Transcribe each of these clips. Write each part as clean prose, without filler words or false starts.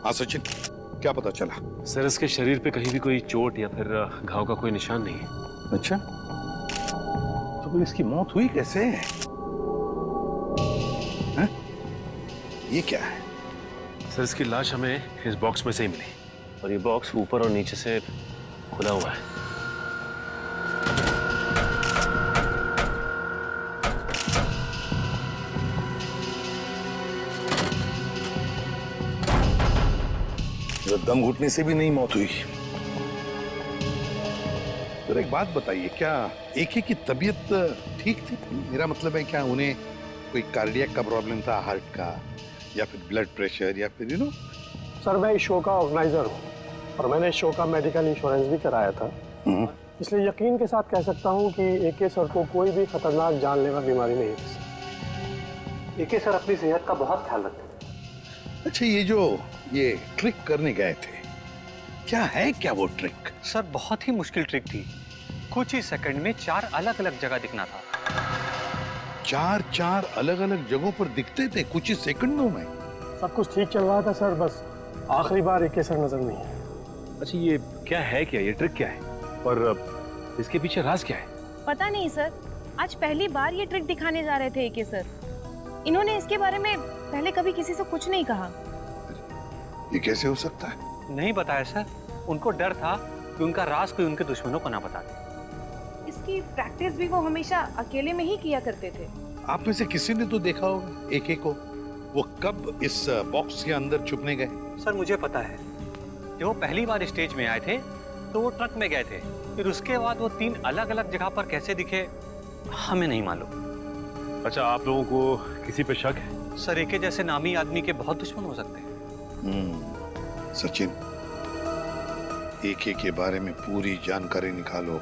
हाँ सचिन, क्या पता चला? सर इसके शरीर पे कहीं भी कोई चोट या फिर घाव का कोई निशान नहीं है। अच्छा, तो फिर इसकी मौत हुई कैसे? हैं? ये क्या है? सर इसकी लाश हमें इस बॉक्स में से ही मिली और ये बॉक्स ऊपर और नीचे से खुला हुआ है। दम घुटने से भी नहीं मौत हुई। तो एक बात बताइए, क्या एके की तबीयत ठीक थी? मेरा मतलब है, क्या उन्हें कोई कार्डियक का प्रॉब्लम था, हार्ट का, या फिर ब्लड प्रेशर, या फिर सर मैं इस शो का ऑर्गेनाइजर हूँ और मैंने इस शो का मेडिकल इंश्योरेंस भी कराया था, इसलिए यकीन के साथ कह सकता हूँ कि एके सर को कोई भी खतरनाक जानलेवा बीमारी नहीं थी। एके सर अपनी सेहत का बहुत ख्याल रखते थे। अच्छा, ये ट्रिक करने गए थे, क्या है क्या वो ट्रिक? सर बहुत ही मुश्किल ट्रिक थी। कुछ ही सेकंड में 4 अलग अलग जगह दिखना था। 4 अलग अलग जगहों पर दिखते थे कुछ ही सेकंडों में? सब कुछ ठीक चल रहा था सर, बस आखिरी बार एके सर नजर नहीं है। अच्छा ये क्या है, क्या ये ट्रिक क्या है और इसके पीछे राज क्या है? पता नहीं सर, आज पहली बार ये ट्रिक दिखाने जा रहे थे एके सर। इन्होंने इसके बारे में पहले कभी किसी से कुछ नहीं कहा। ये कैसे हो सकता है? नहीं बताया सर, उनको डर था कि उनका राज कोई उनके दुश्मनों को ना बता दे। इसकी प्रैक्टिस भी वो हमेशा अकेले में ही किया करते थे। आप में से किसी ने तो देखा होगा एके को, वो कब इस बॉक्स के अंदर छुपने गए? सर मुझे पता है, जब वो पहली बार स्टेज में आए थे तो वो ट्रक में गए थे, फिर उसके बाद वो 3 अलग अलग जगह पर कैसे दिखे हमें नहीं मालूम। अच्छा आप लोगों को किसी पे शक है? सर एके जैसे नामी आदमी के बहुत दुश्मन हो सकते हैं। सचिन, एके के बारे में पूरी जानकारी निकालो,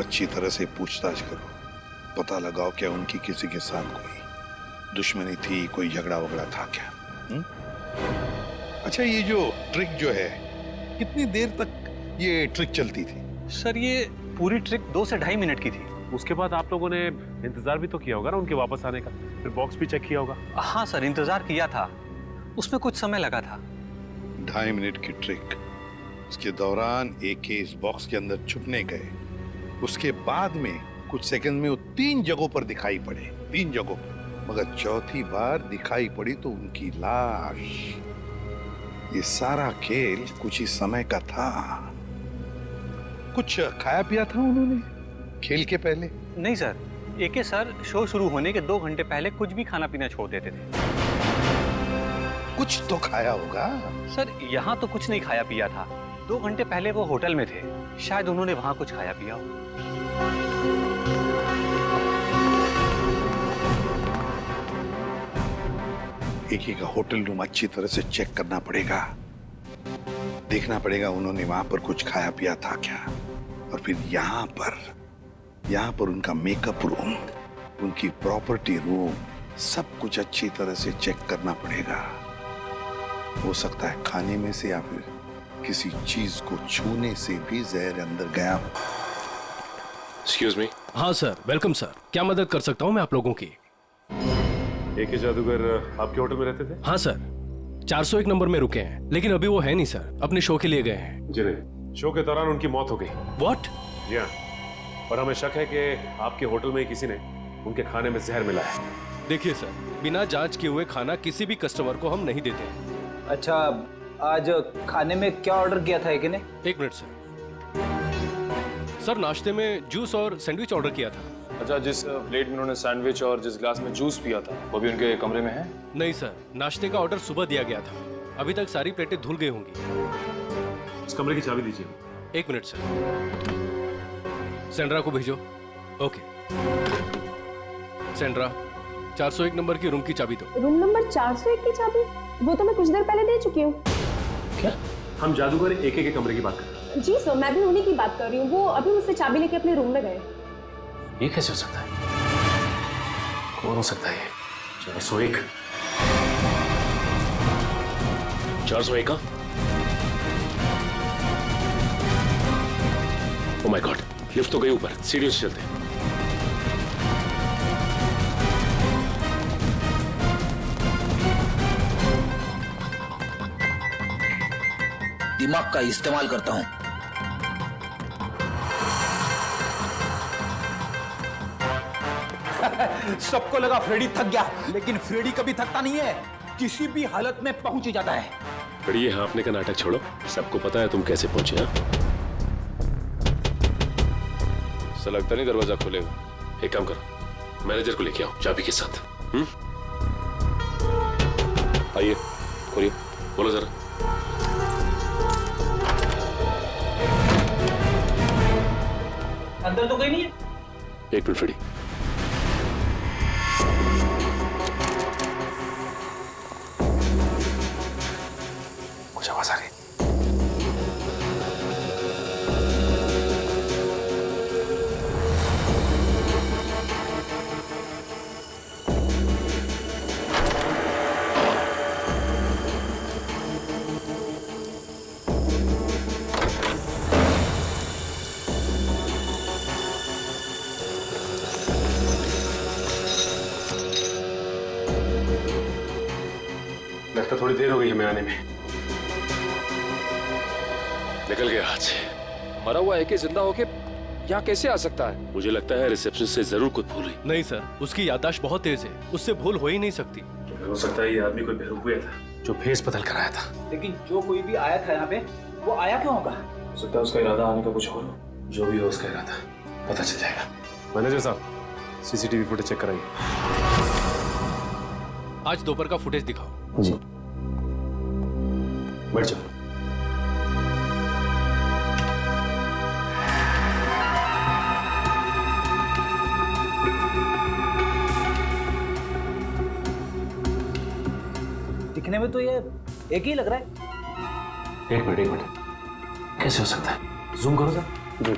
अच्छी तरह से पूछताछ करो, पता लगाओ क्या उनकी किसी के साथ कोई दुश्मनी थी, कोई झगड़ा वगड़ा था क्या? अच्छा, ये जो ट्रिक जो है, कितनी देर तक ये ट्रिक चलती थी? सर ये पूरी ट्रिक 2 से 2.5 मिनट की थी। उसके बाद आप लोगों ने इंतजार भी तो किया होगा ना उनके वापस आने का, फिर बॉक्स भी चेक किया होगा। हाँ सर, इंतजार किया था, उसमें कुछ समय लगा था। 2.5 मिनट की ट्रिक, उसके दौरान एके इस बॉक्स के अंदर छुपने गए, उसके बाद में कुछ सेकंड में वो 3 जगहों पर दिखाई पड़े, 3 जगहों पर, मगर चौथी बार दिखाई पड़ी तो उनकी लाश। ये सारा खेल कुछ ही समय का था। कुछ खाया पिया था उन्होंने खेल के पहले? नहीं सर, एके सर शो शुरू होने के 2 घंटे पहले कुछ भी खाना पीना छोड़ देते थे। कुछ तो खाया होगा। सर यहाँ तो कुछ नहीं खाया पिया था, 2 घंटे पहले वो होटल में थे, शायद उन्होंने वहां कुछ खाया पिया हो। एके का होटल रूम अच्छी तरह से चेक करना पड़ेगा, देखना पड़ेगा उन्होंने वहां पर कुछ खाया पिया था क्या, और फिर यहाँ पर उनका मेकअप रूम, उनकी प्रॉपर्टी रूम, सब कुछ अच्छी तरह से चेक करना पड़ेगा। हो सकता है खाने में से या फिर किसी चीज को छूने से भी जहर अंदर गया हो। Excuse me. हाँ सर, वेलकम सर, क्या मदद कर सकता हूँ मैं आप लोगों की? एके जादूगर आपके होटल में रहते थे? हाँ सर, 401 नंबर में रुके हैं, लेकिन अभी वो है नहीं सर, अपने शो के लिए गए हैं। जी नहीं, शो के दौरान उनकी मौत हो गई। व्हाट? जी हाँ, और हमें शक है कि आपके होटल में किसी ने उनके खाने में जहर मिलाया है। देखिए सर, बिना जांच किए हुए खाना किसी भी कस्टमर को हम नहीं देते हैं। अच्छा, आज खाने में क्या ऑर्डर किया था एके ने? 1 मिनट सर। सर नाश्ते में जूस और सैंडविच ऑर्डर किया था। अच्छा, जिस प्लेट में उन्होंने सैंडविच और जिस ग्लास में जूस पिया था वो भी उनके कमरे में है? नहीं सर, नाश्ते का ऑर्डर सुबह दिया गया था, अभी तक सारी प्लेटें धुल गई होंगी। उस कमरे की चाबी दीजिए। 1 मिनट सर। सेंड्रा को भेजो। ओके सेंड्रा, 401 नंबर की रूम की चाबी दो। रूम नंबर 401 की चाबी? वो तो मैं कुछ देर पहले दे चुकी हूँ। क्या? हम जादूगर एके के कमरे की बात कर रहे हैं। जी सर, मैं भी उन्हीं की बात कर रही हूँ, वो अभी मुझसे चाबी लेके अपने रूम में गए। ये कैसे हो सकता है? कौन हो सकता है ये? 401? 401? ओह माय गॉड, लिफ्ट तो गई ऊपर, सीढ़ियों से चलते हैं। दिमाग का इस्तेमाल करता हूँ। सबको लगा फ्रेडी थक गया, लेकिन फ्रेडी कभी थकता नहीं है, किसी भी हालत में पहुंच ही जाता है। फ्रेडी, ये हाँफने का नाटक छोड़ो, सबको पता है तुम कैसे पहुंचे। हाँ, ऐसा लगता नहीं दरवाजा खुलेगा। एक काम करो, मैनेजर को लेके आओ चाबी के साथ। आइए, खोलिए, बोलो जरा। अंदर तो कोई नहीं है। एक मिनट फ्रेडी। कुछ आवाज आ रही। लगता थोड़ी देर हो गई हमें आने में। निकल गया हाथ से। मरा हुआ एके जिंदा होके यहाँ कैसे आ सकता है? मुझे लगता है रिसेप्शन से जरूर कुछ भूल हुई। नहीं सर, उसकी याददाश्त बहुत तेज है, उससे भूल हो ही नहीं सकती। हो सकता है ये आदमी कोई बेवकूफ था जो भेस बदल कर आया था। लेकिन जो कोई भी आया था यहाँ पे, वो आया क्यों होगा? हो सकता है उसका इरादा आने का कुछ और हो। जो भी हो उसका इरादा पता चल जाएगा। मैनेजर साहब, सीसीटीवी फुटेज चेक कराइए। आज दोपहर का फुटेज दिखाओ। जी। बैठ जाओ। दिखने में तो ये एक ही लग रहा है। एक मिनट। कैसे हो सकता है? जूम करो सर। जी।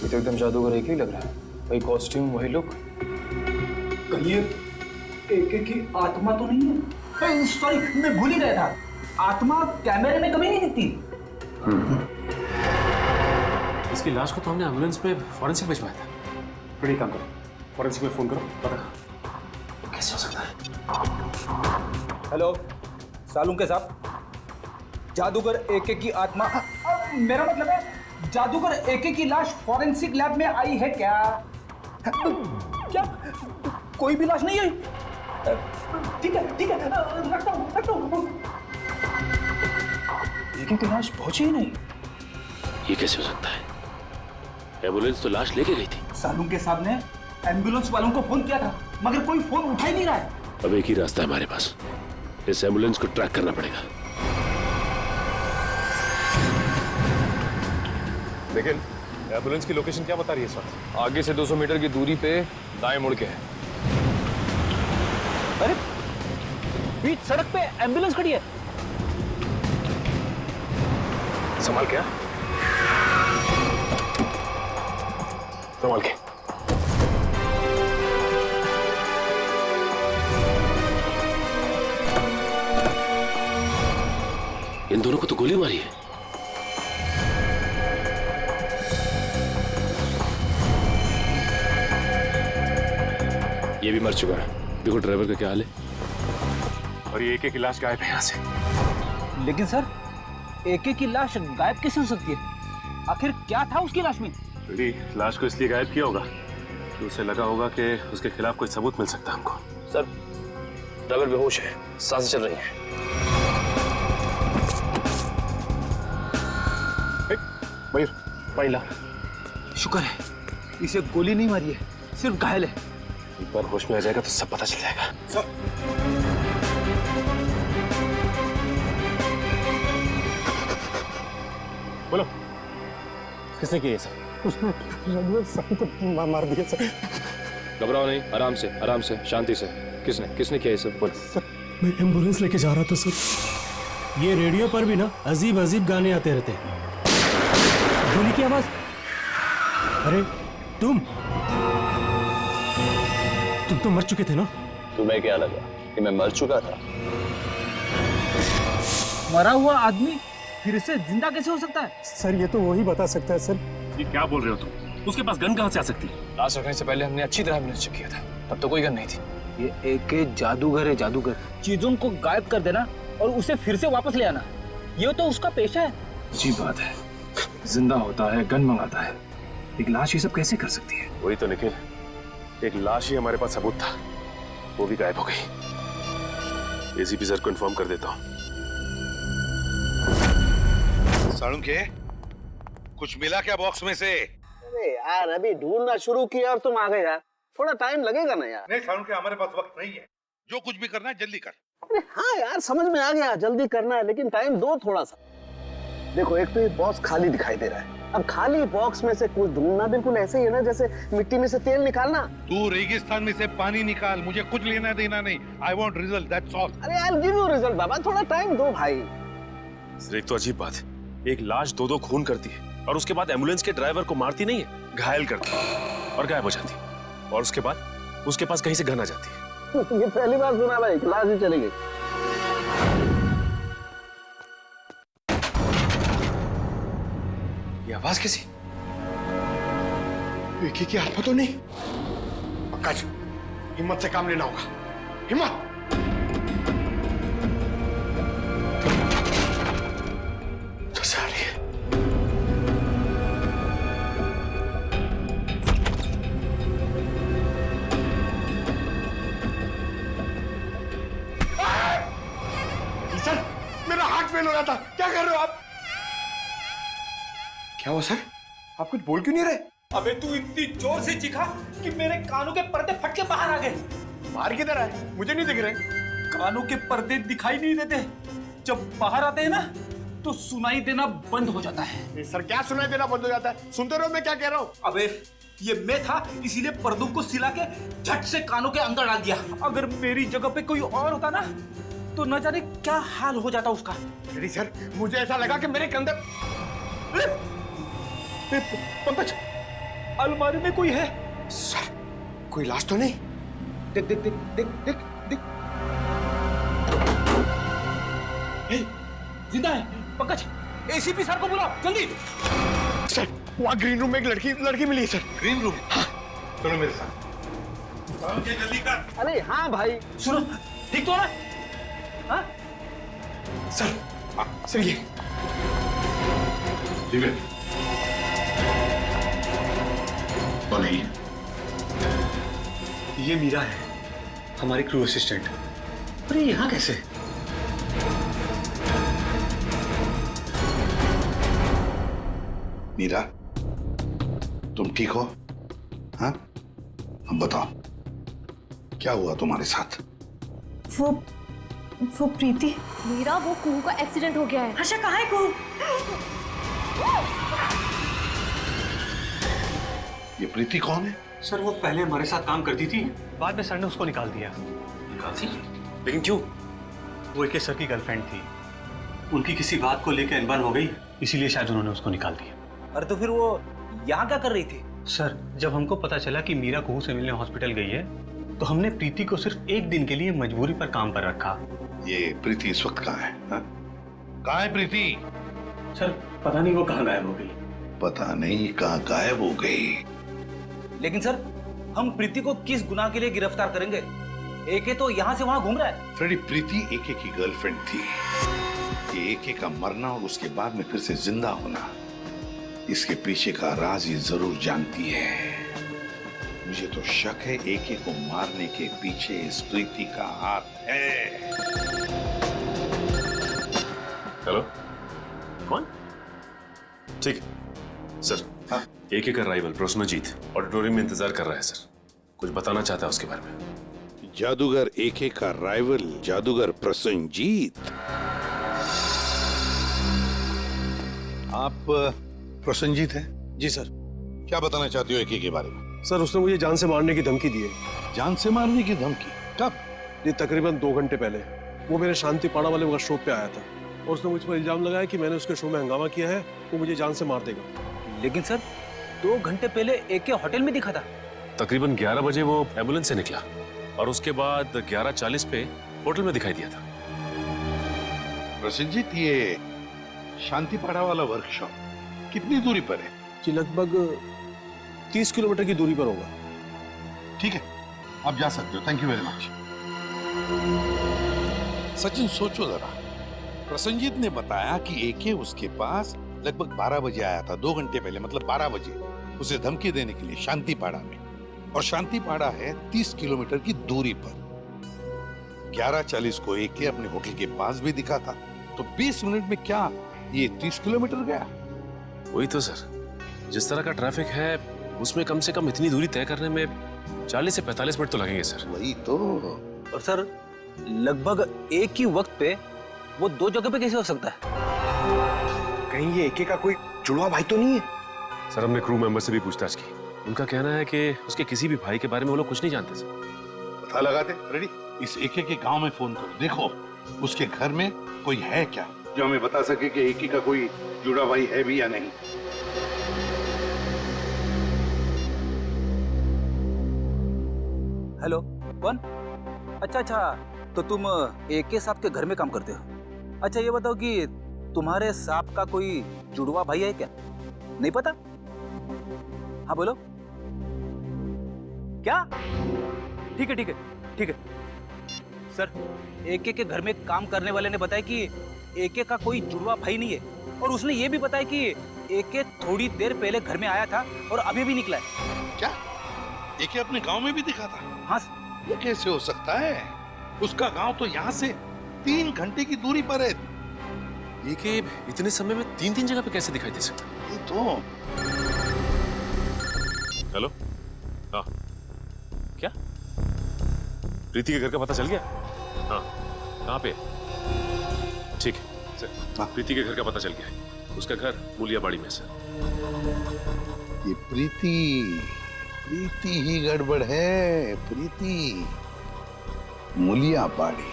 ये तो एकदम जादूगर एक ही लग रहा है। वही कॉस्ट्यूम, वही लुक। कहीं एके की आत्मा तो नहीं है? सॉरी, मैं भूल ही गया था। आत्मा कैमरे में कभी नहीं दिखती। इसकी लाश को तो हमने एम्बुलेंस में फॉरेंसिक भिजवाया था। बड़ी काम करो, फॉरेंसिक में फोन करो, पता कैसे हो सकता है। हेलो सालुंके साहब, जादूगर एके की आत्मा, मेरा मतलब है जादूगर एके की लाश फॉरेंसिक लैब में आई है क्या? क्या कोई भी लाश नहीं आई? ठीक है रखता हूँ। एके की लाश पहुंची ही नहीं। ये कैसे हो सकता है? एम्बुलेंस तो लाश लेके गई थी। सालुंके साहब ने एम्बुलेंस वालों को फोन किया था, मगर कोई फोन उठा ही नहीं रहा है। अब एक ही रास्ता है हमारे पास, इस एम्बुलेंस को ट्रैक करना पड़ेगा। लेकिन एम्बुलेंस की लोकेशन क्या बता रही है इस वक्त? आगे से 200 मीटर की दूरी पे दाएं मुड़ के है। अरे बीच सड़क पे एम्बुलेंस खड़ी है। संभाल के। संभाल के। इन दोनों को तो गोली मारी है। ये भी मर चुका है। देखो ड्राइवर का क्या हाल है। और ये एके की लाश गायब है यहाँ से। लेकिन सर, एके की लाश गायब कैसे हो सकती है? आखिर क्या था उसकी लाश में? लाश को इसलिए गायब किया होगा कि उसे लगा होगा कि उसके खिलाफ कोई सबूत मिल सकता है हमको। सर, ड्राइवर बेहोश है, सांसें चल रही हैं। मयूर, पानी ला। शुक्र है इसे गोली नहीं मारी है, सिर्फ घायल है। एक बार होश में आ जाएगा तो सब पता चल जाएगा। सर, बोलो, किसने किया ये सब? उसने रघुवीर साहब को मार दिया सर। घबराओ नहीं, आराम से, शांति से। किसने किया ये सब? बोलो। सर, मैं एम्बुलेंस लेके जा रहा था सर। ये रेडियो पर भी ना अजीब अजीब गाने आते रहते हैं। गोली की आवाज। अरे तुम तो मर चुके थे ना? तुम्हें क्या लगा कि मैं मर चुका था? मरा हुआ आदमी फिर से जिंदा कैसे हो सकता है? सर ये तो वही बता सकता है सर। ये क्या बोल रहे हो तुम? उसके पास गन कहाँ से आ सकती है? लाश रखने से पहले हमने अच्छी तरह एम्बुलेंस चेक किया था, तब तो कोई गन नहीं थी। ये एके जादूगर है, जादूगर। चीजों को गायब कर देना और उसे फिर से वापस ले आना, ये तो उसका पेशा है। अजीब बात है, जिंदा होता है, गन मंगाता है, एक लाश ये सब कैसे कर सकती है? वही तो निखिल, एक लाश ही हमारे पास सबूत था, वो भी गायब हो गई। एसीपी सर को इन्फॉर्म कर देता हूँ। साळुंखे, कुछ मिला क्या बॉक्स में से? अरे यार, अभी ढूंढना शुरू किया और तुम आ गए यार, थोड़ा टाइम लगेगा ना यार। नहीं साळुंखे, हमारे पास वक्त नहीं है, जो कुछ भी करना है जल्दी कर। अरे हाँ यार, समझ में आ गया, जल्दी करना है, लेकिन टाइम दो थोड़ा सा। देखो, एक तो ये बॉक्स खाली दिखाई दे रहा है। अब खाली बॉक्स में से कुछ ढूंढना बिल्कुल ऐसे ही है ना जैसे मिट्टी में से तेल निकालना। तू रेगिस्तान में से पानी निकाल, मुझे कुछ लेना देना नहीं। I want result, that's all. अरे I will give you result बाबा, थोड़ा टाइम दो भाई। एक तो अजीब बात है, एक लाश दो खून करती है और उसके बाद एम्बुलेंस के ड्राइवर को मारती नहीं है, घायल करती है और गायब हो जाती है, और उसके बाद उसके पास कहीं से गन आ जाती है। ये पहली बार सुना भाई, लाश ही चली गई। ये आवाज कैसी? विकी की आत्मा तो नहीं? पंकज, हिम्मत से काम लेना होगा, हिम्मत। सर, मेरा हार्ट फेल हो रहा था, क्या कर रहे हो आप? क्या हुआ सर? आप कुछ बोल क्यों नहीं रहे? अबे तू इतनी जोर से चीखा कि मेरे कानों के पर्दे फट के बाहर आ गए। बाहर किधर आए? मुझे नहीं दिख रहे। कानों के पर्दे दिखाई नहीं देते, जब बाहर आते हैं ना तो सुनाई देना बंद हो जाता है। सर, क्या सुनाई देना बंद हो जाता है? सुनते रहो, मैं क्या कह रहा हूँ। अबे ये मैं था, इसीलिए पर्दों को सिला के झट से कानों के अंदर डाल दिया। अगर मेरी जगह पे कोई और होता ना तो न जाने क्या हाल हो जाता उसका। अरे सर, मुझे ऐसा लगा कि मेरे अंदर। पंकज, अलमारी में कोई है। सर, कोई लाश तो नहीं? देख देख देख देख देख देख, जिंदा है। पंकज, एसीपी सर को बुलाओ जल्दी। सर, वहाँ ग्रीन रूम में एक लड़की मिली है सर। Green room? हाँ, चलो मेरे साथ। जल्दी कर। अरे हाँ भाई, सुनो, ठीक तो है? हाँ? सर, सर ये ठीक है। कौन है ये मीरा है, हमारी क्रू असिस्टेंट। अरे यहाँ कैसे? मीरा, तुम ठीक हो? हाँ, अब बताओ क्या हुआ तुम्हारे साथ? वो प्रीति। मीरा, वो कुहू का एक्सीडेंट हो गया है। हर्षा, कहाँ है कुहू? ये प्रीति कौन है? सर, वो पहले हमारे साथ काम करती थी, बाद में सर ने उसको निकाल दिया। निकाल दी? लेकिन क्यों? वो एक सर की गर्लफ्रेंड थी, उनकी किसी बात को लेकर अनबन हो गई, इसीलिए शायद उन्होंने उसको निकाल दिया। अरे तो फिर वो यहाँ क्या कर रही थी? सर, जब हमको पता चला कि मीरा कुहू से मिलने हॉस्पिटल गई है तो हमने प्रीति को सिर्फ एक दिन के लिए मजबूरी पर काम पर रखा। ये प्रीति इस वक्त कहाँ है? हाँ? कहाँ है प्रीति? सर, पता नहीं वो कहाँ गायब हो गई। पता नहीं कहाँ गायब हो गई। लेकिन सर, हम प्रीति को किस गुनाह के लिए गिरफ्तार करेंगे? एके तो यहाँ से वहाँ घूम रहा है। फ्रेडी, प्रीति एके की गर्लफ्रेंड थी। ये एके का मरना और उसके बाद में फिर से जिंदा होना, इसके पीछे का राज ये जरूर जानती है। मुझे तो शक है एके को मारने के पीछे इस प्रीति का हाथ है। हेलो, कौन? ठीक है सर। हाँ, एक एक राइवल प्रसन्नजीत ऑडिटोरियम में इंतजार कर रहा है सर, कुछ बताना चाहता है उसके बारे में। जादूगर एके का राइवल जादूगर प्रसन्नजीत। आप प्रसन्नजीत हैं? जी सर। क्या बताना चाहते हो एके के बारे में? सर, उसने मुझे जान से मारने की धमकी दी है। जान से मारने की धमकी? कब? ये तकरीबन 2 घंटे पहले। वो मेरे शांति पाड़ा वाले वर्कशॉप पे आया था और उसने मुझ पर इल्जाम लगाया कि मैंने उसके शो में हंगामा किया है, वो मुझे जान से मार देगा। लेकिन सर, 2 घंटे पहले एके होटल में दिखा था। तकरीबन 11 बजे वो एम्बुलेंस से निकला और उसके बाद 11:40 पे होटल में दिखाई दिया था। प्रसन्नजीत, ये शांतिपाड़ा वाला वर्कशॉप कितनी दूरी पर है? जी लगभग 30 किलोमीटर की दूरी पर होगा। ठीक है, आप जा सकते हो। Thank you very much. Sachin सोचो जरा, प्रसन्नजीत ने बताया कि एके उसके पास लगभग 12 बजे आया था, 2 घंटे पहले, मतलब 12 बजे उसे धमकी देने के लिए शांतिपाड़ा में। और शांतिपाड़ा है 30 किलोमीटर की दूरी पर। 11:40 को एके अपने होटल के पास भी दिखा था, तो 20 मिनट में क्या ये 30 किलोमीटर गया? वही तो सर, जिस तरह का ट्रैफिक है उसमें कम से कम इतनी दूरी तय करने में 40 से 45 मिनट तो लगेंगे सर। वही तो। और सर लगभग एक ही वक्त पे वो 2 जगह पे कैसे हो सकता है? कहीं ये एके का कोई जुड़वा भाई तो नहीं है? सर हमने क्रू मेंबर से भी पूछताछ की, उनका कहना है कि उसके किसी भी भाई के बारे में वो लोग कुछ नहीं जानते सर। पता लगाते। रेडी? इस एके के गांव में फोन करो, देखो उसके घर में कोई है क्या जो हमें बता सके कि एके का कोई जुड़ा भाई है भी या नहीं। हेलो, कौन? अच्छा, तो तुम एके साहब के घर में काम करते हो? अच्छा ये बताओ कि तुम्हारे साहब का कोई जुड़वा भाई है क्या? नहीं पता? हाँ बोलो। क्या? ठीक है। सर, एके के घर में काम करने वाले ने बताया कि एके का कोई जुड़वा भाई नहीं है, और उसने ये भी बताया कि एके थोड़ी देर पहले घर में आया था और अभी भी निकला है। क्या एके अपने गांव में भी दिखा था? हाँ। ये कैसे हो सकता है? उसका गांव तो यहाँ से 3 घंटे की दूरी पर है। ये कि इतने समय में 3 जगह पे कैसे दिखाई दे सकता? ये तो। हेलो, हाँ क्या प्रीति के घर का पता चल गया? हाँ, कहाँ पे? ठीक है सर, प्रीति के घर का पता चल गया है। उसका घर मूलियाबाड़ी में सर। ये प्रीति ही गड़बड़ है। प्रीति मूलियाबाड़ी।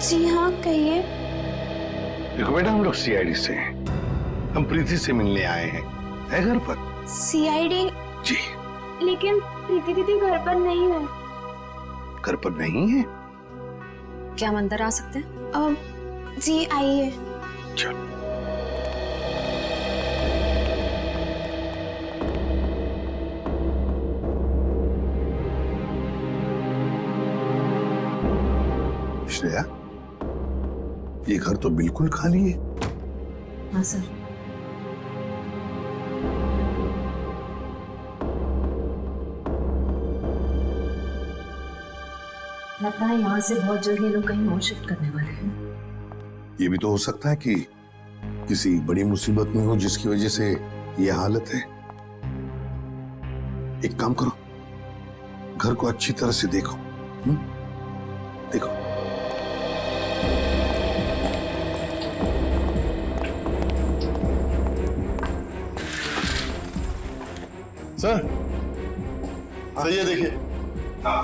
जी हाँ, कहिए। देखो बेटा, हम लोग सीआईडी से हैं। हम प्रीति से मिलने आए हैं। है घर पर? सीआईडी? जी। लेकिन प्रीति दीदी घर पर नहीं है। घर पर नहीं है? क्या हम अंदर आ सकते हैं? जी आइए। चलो। श्रेया, ये घर तो बिल्कुल खाली है। हाँ सर। लगता है यहाँ से बहुत जल्द ये लोग कहीं और शिफ्ट करने वाले हैं। ये भी तो हो सकता है कि किसी बड़ी मुसीबत में हो जिसकी वजह से ये हालत है। एक काम करो, घर को अच्छी तरह से देखो। देखो। सर, ये देखिए। हाँ।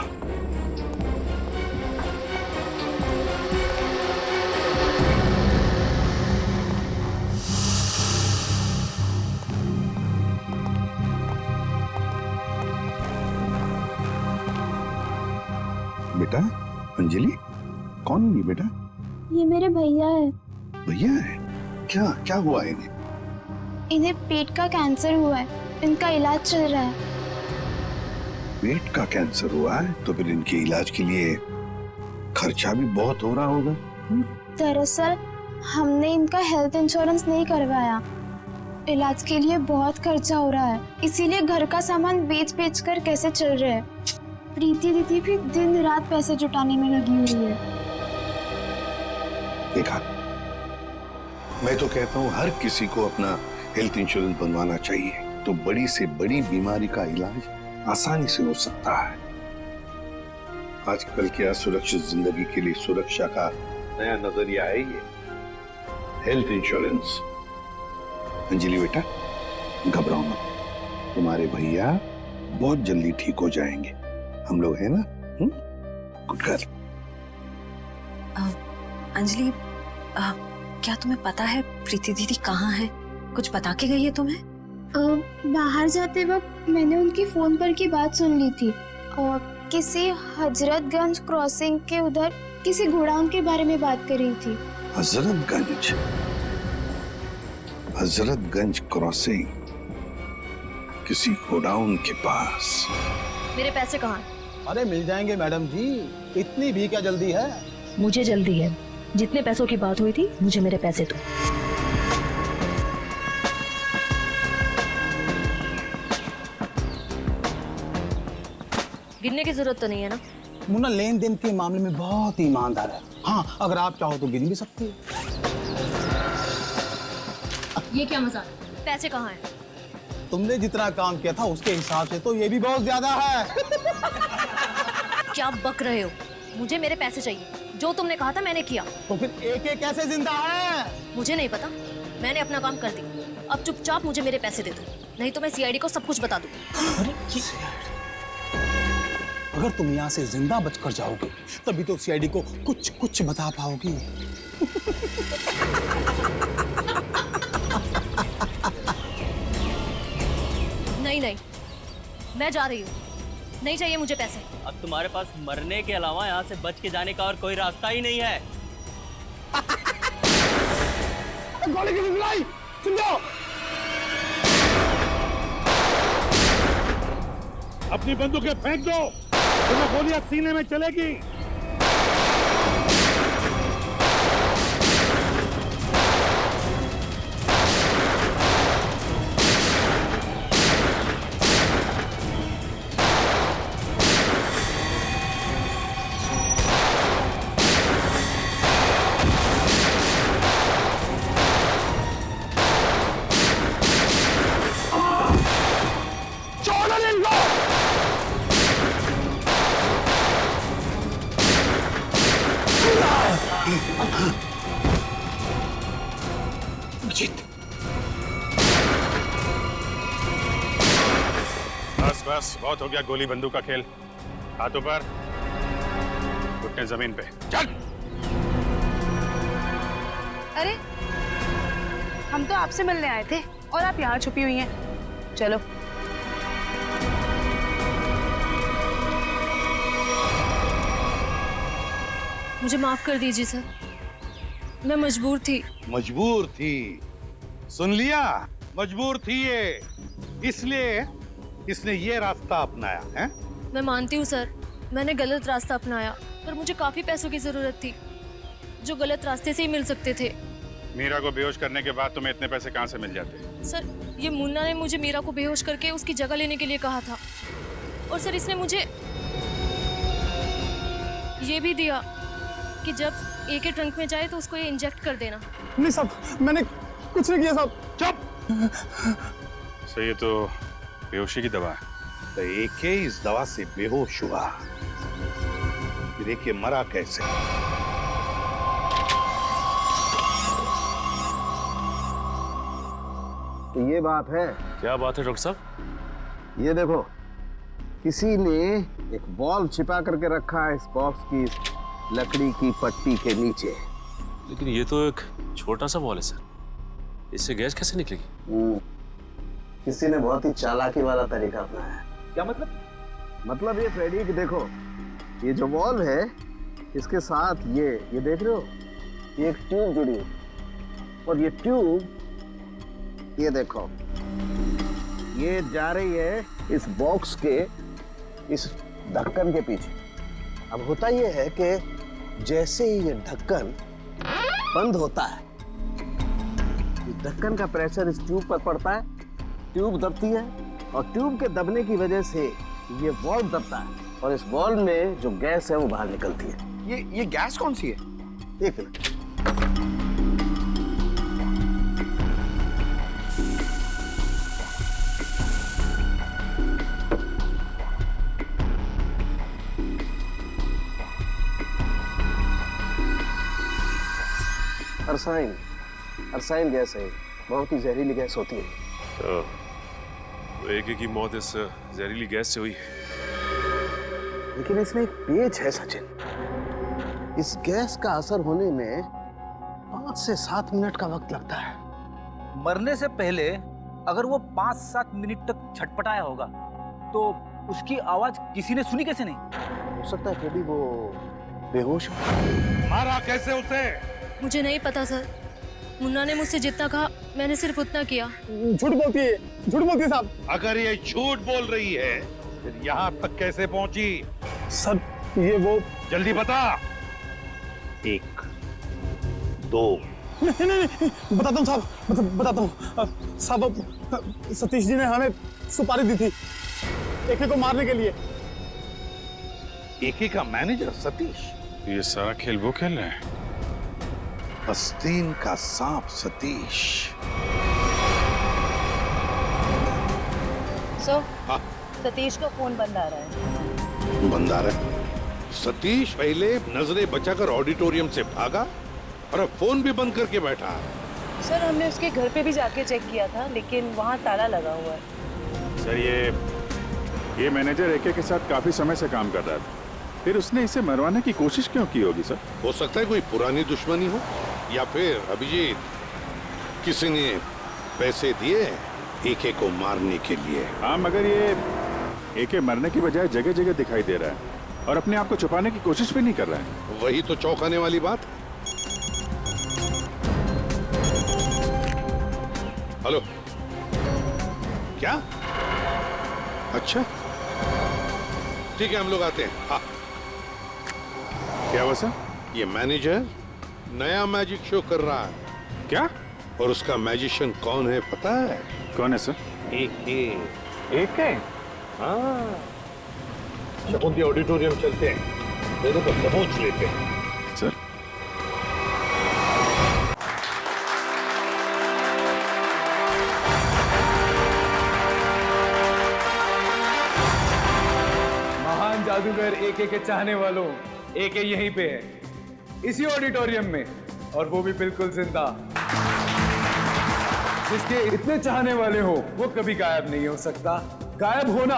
बेटा, अंजलि, कौन है ये बेटा? ये मेरे भैया है। भैया है? क्या क्या हुआ है इन्हें? इन्हें पेट का कैंसर हुआ है, इनका इलाज चल रहा है। पेट का कैंसर हुआ है तो फिर इनके इलाज के लिए खर्चा भी बहुत हो रहा होगा। दरअसल हमने इनका हेल्थ इंश्योरेंस नहीं करवाया, इलाज के लिए बहुत खर्चा हो रहा है, इसीलिए घर का सामान बेच कर कैसे चल रहे हैं। प्रीति दीदी भी दिन रात पैसे जुटाने में लगी हुई है। देखा, मैं तो कहता हूँ हर किसी को अपना हेल्थ इंश्योरेंस बनवाना चाहिए, तो बड़ी से बड़ी बीमारी का इलाज आसानी से हो सकता है। आजकल क्या सुरक्षित जिंदगी के लिए सुरक्षा का नया नजरिया है ये हेल्थ इंश्योरेंस। अंजलि बेटा, घबराओ मत, तुम्हारे भैया बहुत जल्दी ठीक हो जाएंगे। हम लोग हैं ना? Good girl. अंजलि, क्या तुम्हें पता है प्रीति दीदी कहाँ है? कुछ बता के गई है तुम्हें? बाहर जाते वक्त मैंने उनकी फोन पर की बात सुन ली थी और किसी हजरतगंज क्रॉसिंग के उधर किसी गोडाउन के बारे में बात कर रही थी। हजरतगंज क्रॉसिंग, किसी गोडाउन के पास। मेरे पैसे कहाँ हैं? अरे मिल जाएंगे मैडम जी, इतनी भी क्या जल्दी है? मुझे जल्दी है। जितने पैसों की बात हुई थी मुझे मेरे पैसे दो। गिनने की जरूरत तो नहीं है ना? मुन्ना लेन देन के मामले में बहुत ईमानदार है। हाँ, अगर आप चाहो तो गिन भी सकती है। ये क्या मजाक? पैसे कहाँ हैं? तुमने जितना काम किया था उसके हिसाब से तो ये भी बहुत ज्यादा है। क्या बक रहे हो? मुझे मेरे पैसे चाहिए। जो तुमने कहा था मैंने किया। तो फिर एक कैसे जिंदा है? मुझे नहीं पता, मैंने अपना काम कर दिया। अब चुपचाप मुझे मेरे पैसे दे दो, नहीं तो मैं सीआईडी को सब कुछ बता दूँ। अगर तुम यहाँ से जिंदा बचकर जाओगे तभी तो सीआईडी को कुछ बता पाओगी। नहीं, मैं जा रही हूँ। नहीं चाहिए मुझे पैसे। अब तुम्हारे पास मरने के अलावा यहाँ से बच के जाने का और कोई रास्ता ही नहीं है। गोली की चलाई, सुन लो। अपनी बंदूकें फेंक दो, तुम्हें गोलियां सीने में चलेगी। बस बहुत हो गया गोली बंदूक का खेल। हाथों पर, घुटने जमीन पे, चल। अरे हम तो आपसे मिलने आए थे और आप यहाँ छुपी हुई हैं। चलो। मुझे माफ कर दीजिए सर, मैं मजबूर थी। मजबूर थी? सुन लिया, मजबूर थी ये, इसलिए इसने ये रास्ता अपनाया है। मैं मानती हूँ सर, मैंने गलत रास्ता अपनाया, पर मुझे काफी पैसों की जरूरत थी जो गलत रास्ते से ही मिल सकते थे। मीरा को बेहोश करने के बाद तुम्हें इतने पैसे कहाँ से मिल जाते? सर, ये मुन्ना ने मुझे मीरा को बेहोश करके उसकी जगह लेने के लिए कहा था, और सर इसने मुझे ये भी दिया कि जब एक ट्रंक में जाए तो उसको ये इंजेक्ट कर देना। नहीं साहब, मैंने कुछ नहीं किया साहब। चुप। सही है, तो बेहोशी की दवा है। तो एके इस दवा से बेहोश हुआ, फिर एके मरा कैसे? तो ये बात है। क्या बात है डॉक्टर साहब? ये देखो, किसी ने एक बॉल्ब छिपा करके रखा है इस बॉक्स की लकड़ी की पट्टी के नीचे। लेकिन ये तो एक छोटा सा बॉल है सर, इससे गैस कैसे निकलेगी? किसी ने बहुत ही चालाकी वाला तरीका अपनाया है। क्या मतलब? मतलब ये फ्रेडी कि देखो, ये जो बॉल है इसके साथ ये देख रहे हो, ये एक ट्यूब जुड़ी है, और ये ट्यूब ये देखो, ये जा रही है इस बॉक्स के इस ढक्कन के पीछे। अब होता ये है कि जैसे ही ये ढक्कन बंद होता है, ढक्कन का प्रेशर इस ट्यूब पर पड़ता है, ट्यूब दबती है, और ट्यूब के दबने की वजह से ये बॉल्ब दबता है, और इस बॉल्ब में जो गैस है वो बाहर निकलती है। ये गैस कौन सी है? एक मिनट। अरसाइन गैस है, बहुत ही जहरीली गैस होती है। तो एक की मौत इस जहरीली गैस से हुई है। लेकिन इसमें एक पेच है सचिन, इस गैस का असर होने में 5 से 7 मिनट का वक्त लगता है। मरने से पहले अगर वो 5-7 मिनट तक छटपटाया होगा तो उसकी आवाज किसी ने सुनी कैसे नहीं? हो सकता है फ्रेडी वो बेहोश हो। मारा कैसे उसे? मुझे नहीं पता सर। मुन्ना ने मुझसे जितना कहा मैंने सिर्फ उतना किया। झूठ बोलती है साहब। अगर ये झूठ बोल रही है फिर यहाँ तक कैसे पहुंची? सर ये वो जल्दी बता। 1 2 नहीं बताता हूँ साहब, बताता हूँ साहब। सतीश जी ने हमें सुपारी दी थी एके को मारने के लिए। एके का मैनेजर सतीश? ये सारा खेल वो खेल रहे हैं। आस्तीन का सांप सतीश। सतीश का फोन बंद आ रहा है। बंद आ रहा है? सतीश पहले नजरें बचाकर ऑडिटोरियम से भागा और अब फोन भी बंद करके बैठा। सर हमने उसके घर पे भी जाके चेक किया था लेकिन वहाँ ताला लगा हुआ है। सर ये मैनेजर एके के साथ काफी समय से काम कर रहा था, फिर उसने इसे मरवाने की कोशिश क्यों की होगी सर? हो सकता है कोई पुरानी दुश्मनी हो या फिर अभिजीत किसी ने पैसे दिए एके को मारने के लिए। हाँ मगर ये एके मरने की बजाय जगह जगह दिखाई दे रहा है और अपने आप को छुपाने की कोशिश भी नहीं कर रहा है। वही तो चौंकाने वाली बात। हेलो, क्या? अच्छा ठीक है हम लोग आते हैं। हाँ क्या हुआ सर? ये मैनेजर नया मैजिक शो कर रहा है। क्या? और उसका मैजिशियन कौन है पता है? कौन है सर? एके। हाँ शकुंती ऑडिटोरियम चलते हैं, दोनों को पहुंच लेते हैं। सर महान जादूगर एके के चाहने वालों, एके यहीं पे है, इसी ऑडिटोरियम में, और वो भी बिल्कुल जिंदा। जिसके इतने चाहने वाले हो वो कभी गायब नहीं हो सकता। गायब होना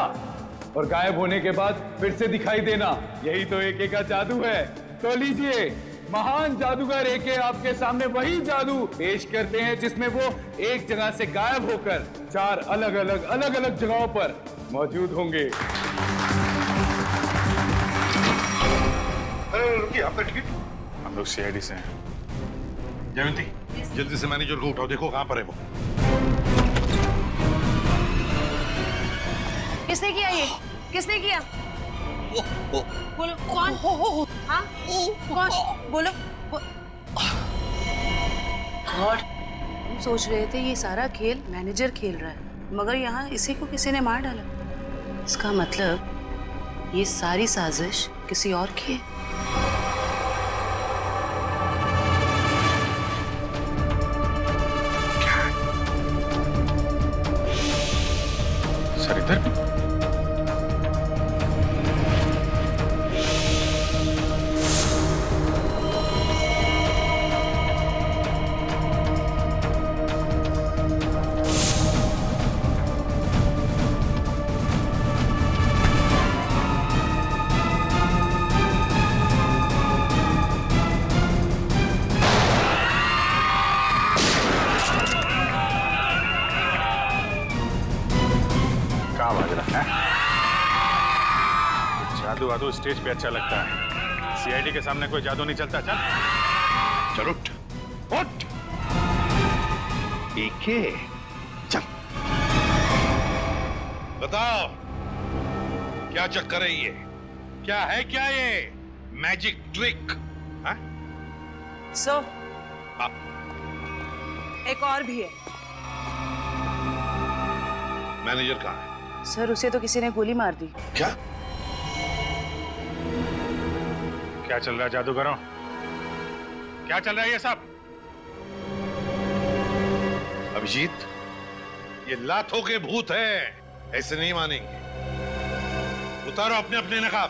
और गायब होने के बाद फिर से दिखाई देना, यही तो एके का जादू है। तो लीजिए महान जादूगर एके आपके सामने वही जादू पेश करते हैं जिसमें वो एक जगह से गायब होकर 4 अलग अलग जगहों पर मौजूद होंगे। रुकिए, आपका टिकट? हम लोग सीआईडी से हैं। जयंती जल्दी से मैनेजर को उठाओ, देखो कहां पर है वो। किसने किया ये? किसने किया? बोलो कौन? हाँ कौन? बोलो। गॉड, हम सोच रहे थे ये सारा खेल मैनेजर खेल रहा है, मगर यहाँ इसी को किसी ने मार डाला। इसका मतलब ये सारी साजिश किसी और की है। सर इधर भी? जादू स्टेज पे अच्छा लगता है, सीआईडी के सामने कोई जादू नहीं चलता। चल उठ उठ एके, चल बताओ क्या चक्कर है ये? क्या है क्या ये मैजिक ट्रिक? सर एक और भी है। मैनेजर कहाँ है? सर उसे तो किसी ने गोली मार दी। क्या? क्या चल रहा है जादूगरों? क्या चल रहा है ये सब? अभिजीत ये लातों के भूत है, ऐसे नहीं मानेंगे। उतारो अपने अपने नकाब।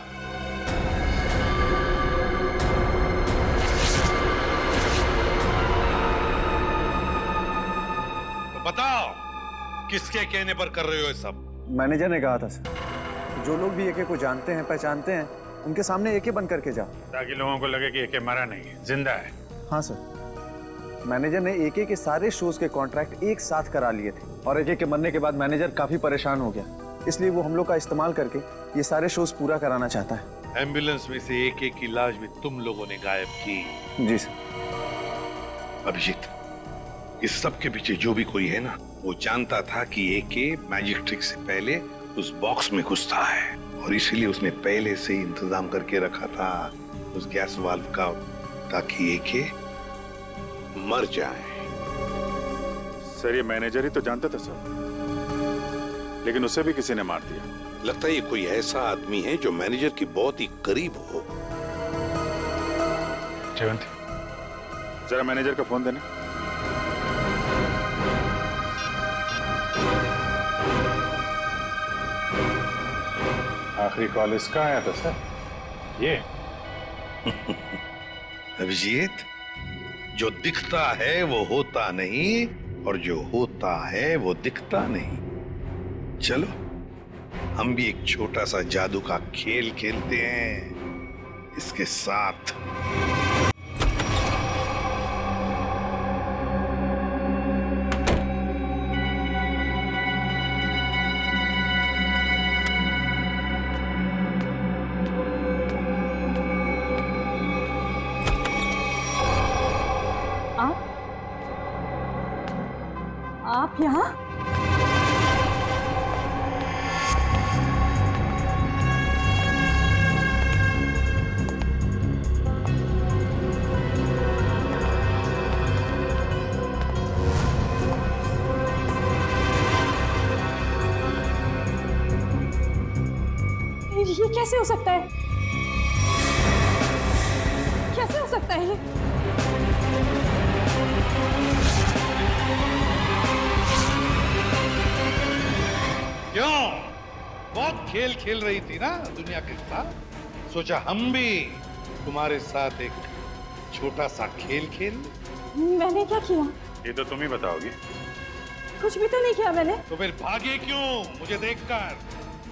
तो बताओ किसके कहने पर कर रहे हो ये सब? मैनेजर ने कहा था सर, जो लोग भी एके को जानते हैं पहचानते हैं उनके सामने एके बन करके जाओ, ताकि लोगों को लगे कि एके मरा नहीं है, जिंदा है। हाँ सर। मैनेजर ने एके के सारे शोज के कॉन्ट्रैक्ट एक साथ करा लिए थे और एके के मरने के बाद मैनेजर काफी परेशान हो गया, इसलिए वो हम लोग का इस्तेमाल करके ये सारे शोज पूरा कराना चाहता है। एम्बुलेंस में से एके की लाश भी तुम लोगों ने गायब की। जी सर। अभिजीत, इस सब के पीछे जो भी कोई है ना, वो जानता था कि एके मैजिक ट्रिक से पहले उस बॉक्स में घुसता है और इसीलिए उसने पहले से ही इंतजाम करके रखा था उस गैस वाल्व का, ताकि एके मर जाए। सर ये मैनेजर ही तो जानता था सर, लेकिन उसे भी किसी ने मार दिया। लगता है ये कोई ऐसा आदमी है जो मैनेजर के बहुत ही करीब हो। जयवंत, जरा मैनेजर का फोन देना। आखिरी कॉल इसका आया था सर। ये अभिजीत, जो दिखता है वो होता नहीं और जो होता है वो दिखता नहीं। चलो हम भी एक छोटा सा जादू का खेल खेलते हैं इसके साथ। आप यहाँ? ये कैसे हो सकता है? कैसे हो सकता है ये? क्यों? बहुत खेल खेल रही थी ना दुनिया के साथ, सोचा हम भी तुम्हारे साथ एक छोटा सा खेल खेल। मैंने क्या किया? ये तो तुम ही बताओगी। कुछ भी तो नहीं किया मैंने। तो फिर भागे क्यों मुझे देखकर?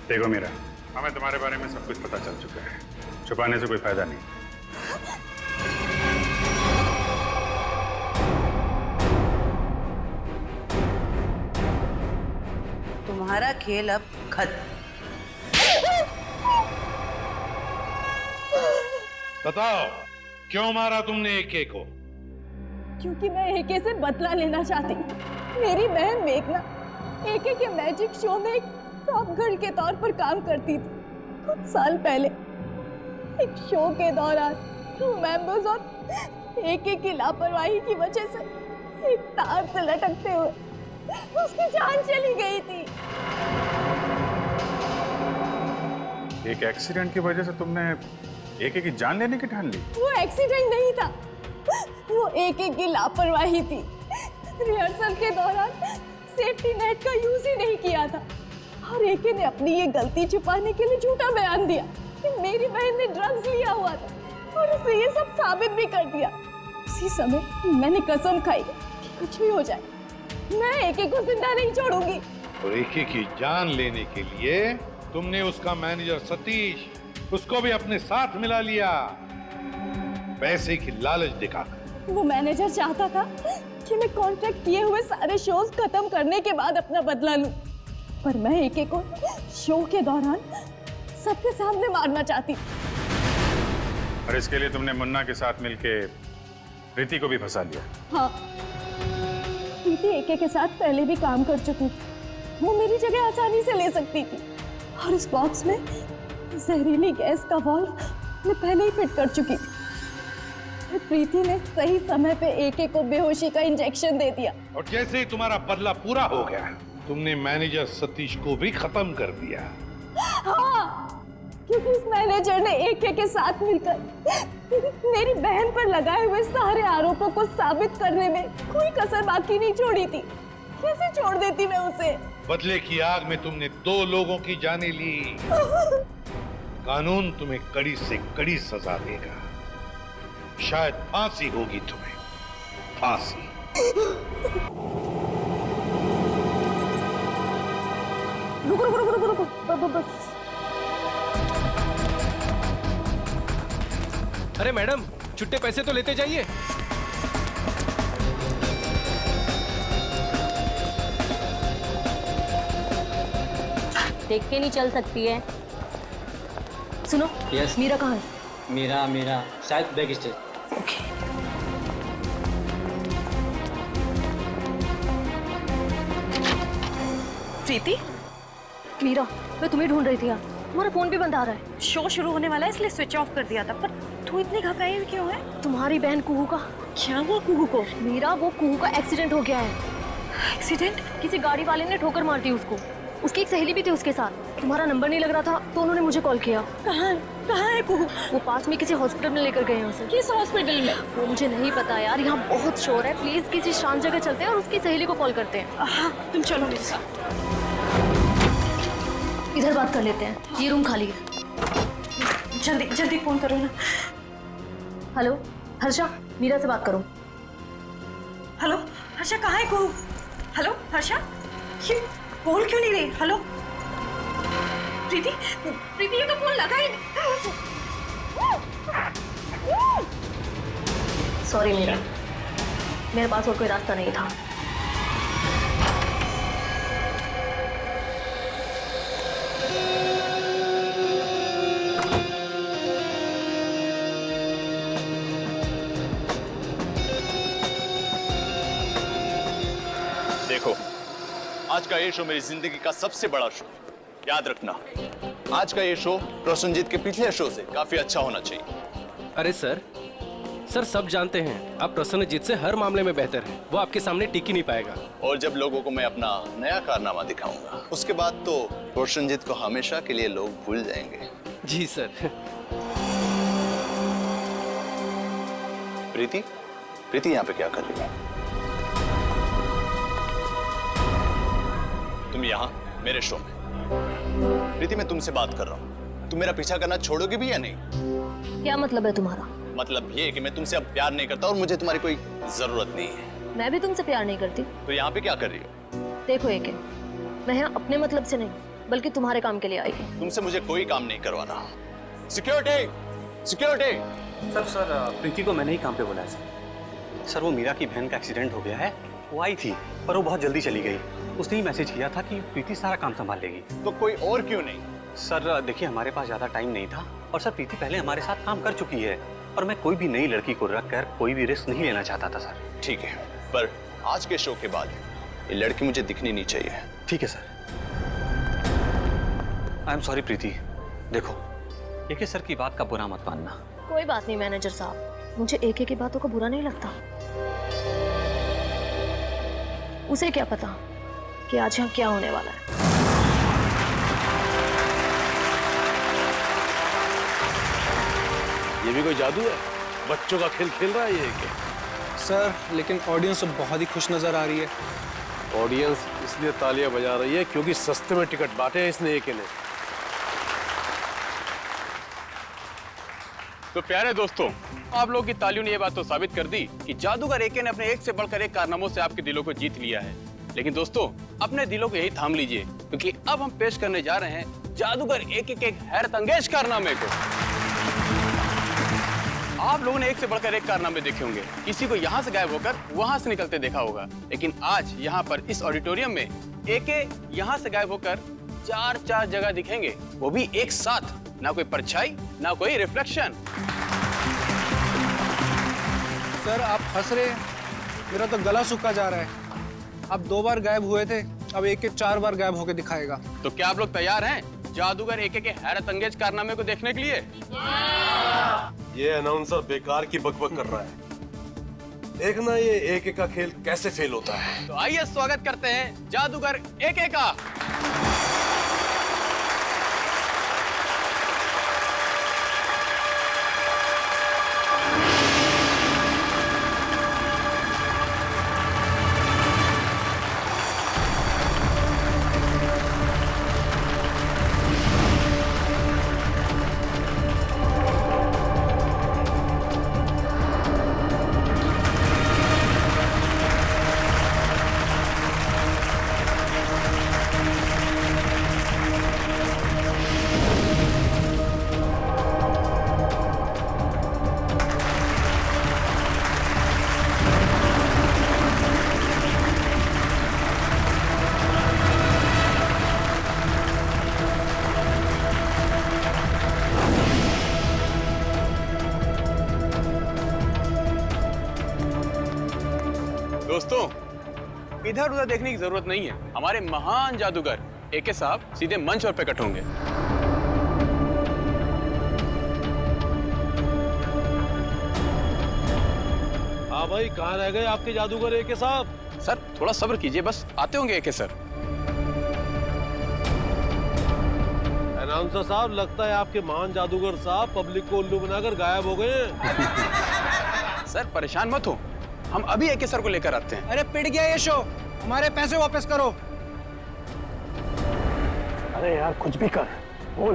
देखो मीरा, हमें तुम्हारे बारे में सब कुछ पता चल चुका है, छुपाने से कोई फायदा नहीं। तुम्हारा खेल अब खत्म। बताओ क्यों मारा तुमने एके को? क्योंकि मैं एके से बदला लेना चाहती। मेरी बहन मेघना एके के मैजिक शो में एक टॉप गर्ल के तौर पर काम करती थी। कुछ साल पहले एक शो के दौरान क्रू मेंबर्स और एके की लापरवाही की वजह से एक तार से लटकते हुए उसकी जान चली गई थी। एक एक्सीडेंट की वजह से तुमने एके की जान लेने की ठान ली? वो एक्सीडेंट नहीं था, वो एके की लापरवाही थी। रिहर्सल के दौरान सेफ्टी नेट का यूज ही नहीं किया था और एके ने अपनी ये गलती छुपाने के लिए झूठा बयान दिया कि मेरी बहन ने ड्रग्स लिया हुआ था और उसे ये सब साबित भी कर दिया। उसी समय मैंने कसम खाई कि कुछ भी हो जाए मैं एके को जिंदा नहीं छोड़ूंगी। और एके की जान लेने के लिए तुमने उसका मैनेजर सतीश, उसको भी अपने साथ मिला लिया, पैसे की लालच दिखाकर। वो मैनेजर चाहता था कि मैं कॉन्ट्रैक्ट किए हुए सारे शोज खत्म करने के बाद अपना बदला लूं, पर मैं एके को शो के दौरान सबके सामने मारना चाहती। और इसके लिए तुमने मुन्ना के साथ मिलके प्रीति को भी फंसा लिया? हाँ, प्रीति एके के साथ पहले भी काम कर चुकी थी, वो मेरी जगह आसानी से ले सकती थी और उस बॉक्स में जहरीली गैस का वाल्व मैं पहले ही फिट कर चुकी थी। प्रीति ने सही समय पे एके को बेहोशी का इंजेक्शन दे दिया और जैसे ही तुम्हारा बदला पूरा हो गया तुमने मैनेजर सतीश को भी खत्म कर दिया। हाँ, क्योंकि उस मैनेजर ने एके के साथ मिलकर मेरी बहन पर लगाए हुए सारे आरोपों को साबित करने में कोई कसर बाकी नहीं छोड़ी थी। कैसे छोड़ देती मैं उसे? बदले की आग में तुमने 2 लोगों की जानें ली। कानून तुम्हें कड़ी से कड़ी सजा देगा, शायद फांसी होगी तुम्हें, फांसी। रुको रुको रुको रुको रुको, बस। अरे मैडम, छुट्टे पैसे तो लेते जाइए। देख के नहीं चल सकती है। सुनो, यस। मीरा कहाँ है? मेरा शायद बैक स्टेज। प्रीति, मीरा, मैं तुम्हें ढूंढ रही थी यार। तुम्हारा फोन भी बंद आ रहा है। शो शुरू होने वाला है इसलिए स्विच ऑफ कर दिया था। पर तू इतनी घबराई क्यों है? तुम्हारी बहन कुहू का। क्या हुआ कुहू को? मीरा, वो कुहू का एक्सीडेंट हो गया है। एक्सीडेंट? किसी गाड़ी वाले ने ठोकर मार दी उसको। उसकी एक सहेली भी थी उसके साथ। तुम्हारा नंबर नहीं लग रहा था तो उन्होंने मुझे कॉल किया। कहाँ है कुहू? वो पास में किसी हॉस्पिटल में लेकर गए हैं उसे। किस हॉस्पिटल में? वो मुझे नहीं पता यार, यहाँ बहुत शोर है। प्लीज किसी शांत जगह चलते हैं और उसकी सहेली को कॉल करते हैं। हाँ, तुम चलो मेरे साथ। इधर बात कर लेते हैं, ये रूम खाली है। जल्दी जल्दी फोन करो ना। हेलो हर्षा, मीरा से बात करो। हेलो हर्षा, कहाँ है कुहू? हेलो हर्षा, ये कॉल क्यों नहीं रही? हेलो प्रीति, प्रीति, ये तो फोन लगा ही नहीं। सॉरी मीरा, मेरे पास और कोई रास्ता नहीं था। देखो, आज का ये शो मेरी जिंदगी का सबसे बड़ा शो। याद रखना, आज का ये शो प्रसन्नजीत के पिछले शो से काफी अच्छा होना चाहिए। अरे सर सब जानते हैं आप प्रसन्नजीत से हर मामले में बेहतर हैं। वो आपके सामने टिक ही नहीं पाएगा। और जब लोगों को मैं अपना नया कारनामा दिखाऊंगा, उसके बाद तो प्रसन्नजीत को हमेशा के लिए लोग भूल जाएंगे। जी सर। प्रीति, प्रीति यहाँ पे क्या कर रही हो? तुम यहाँ मेरे शो में। प्रीति, मैं तुमसे बात कर रहा हूँ। तुम मेरा पीछा करना छोड़ोगे भी या नहीं? क्या मतलब है तुम्हारा? मतलब ये कि मैं तुमसे अब प्यार नहीं करता और मुझे तुम्हारी कोई जरूरत नहीं है। मैं भी तुमसे प्यार नहीं करती। तो यहाँ पे क्या कर रही हो? देखो एके, मैं यहाँ अपने मतलब से नहीं बल्कि तुम्हारे काम के लिए आई हूँ। तुमसे मुझे कोई काम नहीं करवाना। Security, security. सर प्रीति को मैंने ही काम पे बुलाया सर। वो मीरा की बहन का एक्सीडेंट हो गया है। वो आई थी पर वो बहुत जल्दी चली गई। उसने ही मैसेज किया था कि प्रीति सारा काम संभाल लेगी। तो कोई और क्यों नहीं? सर देखिए, हमारे पास ज्यादा टाइम नहीं था और सर प्रीति पहले हमारे साथ काम कर चुकी है और मैं कोई भी नई लड़की को रख कर कोई भी रिस्क नहीं लेना चाहता था सर। ठीक है, पर आज के शो के बाद ये लड़की मुझे दिखनी नहीं चाहिए। ठीक है सर। आई एम सॉरी प्रीति। देखो, एके सर की बात का बुरा मत मानना। कोई बात नहीं मैनेजर साहब, मुझे एके की बातों का बुरा नहीं लगता। उसे क्या पता कि आज यहाँ क्या होने वाला है। ये भी कोई जादू है? बच्चों का खेल खेल रहा है ये क्या? सर, लेकिन ऑडियंस तो बहुत ही खुश नजर आ रही है। ऑडियंस इसलिए तालियां बजा रही है क्योंकि सस्ते में टिकट बांटे हैं इसने एके ने। तो प्यारे दोस्तों, आप लोगों की तालियों ने ये बात तो साबित कर दी कि जादूगर एके ने अपने एक से बढ़कर एक कारनामों से आपके दिलों को जीत लिया है। लेकिन दोस्तों, अपने दिलों को यही थाम लीजिए क्योंकि अब हम पेश करने जा रहे हैं जादूगर एके के एक हैरत अंगेज कारनामे को। आप लोगों ने एक से बढ़कर एक कारनामे देखे होंगे। किसी को यहाँ से गायब होकर वहां से निकलते देखा होगा, लेकिन आज यहाँ पर इस ऑडिटोरियम में एके यहाँ से गायब होकर चार जगह दिखेंगे, वो भी एक साथ। ना कोई परछाई, ना कोई रिफ्लेक्शन। सर, आप हंस रहे हैं? मेरा तो गला सूखा जा रहा है। आप 2 बार गायब हुए थे, अब एक 4 बार गायब होकर दिखाएगा। तो क्या आप लोग तैयार हैं जादूगर एके के हैरत अंगेज कारनामे को देखने के लिए? ये अनाउंसर बेकार की बकबक कर रहा है। देखना ये एके का खेल कैसे फेल होता है। तो आइए स्वागत करते हैं जादूगर एके का। इधर उधर देखने की जरूरत नहीं है। हमारे महान जादूगर एके साहब सीधे मंच पर प्रकट होंगे। हाँ भाई, कहाँ रह गए आपके जादूगर एके साहब? सर थोड़ा सब्र कीजिए, बस आते होंगे एके सर। अनाउंसर साहब, लगता है आपके महान जादूगर साहब पब्लिक को उल्लू बनाकर गायब हो गए हैं। सर परेशान मत हो, हम अभी एके सर को लेकर आते हैं। अरे पिट गया ये शो, हमारे पैसे वापस करो। अरे यार कुछ भी कर, बोल,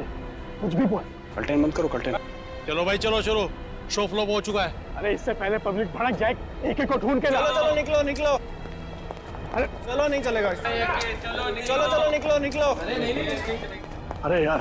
कुछ भी बोल। कल्टेन मत करो, कल्टेन। चलो भाई चलो, शो फ्लॉप हो चुका है। अरे इससे पहले पब्लिक भड़क जाए, एक को ढूंढ के ला। चलो निकलो निकलो। अरे चलो नहीं चलेगा। चलो निकलो निकलो। अरे यार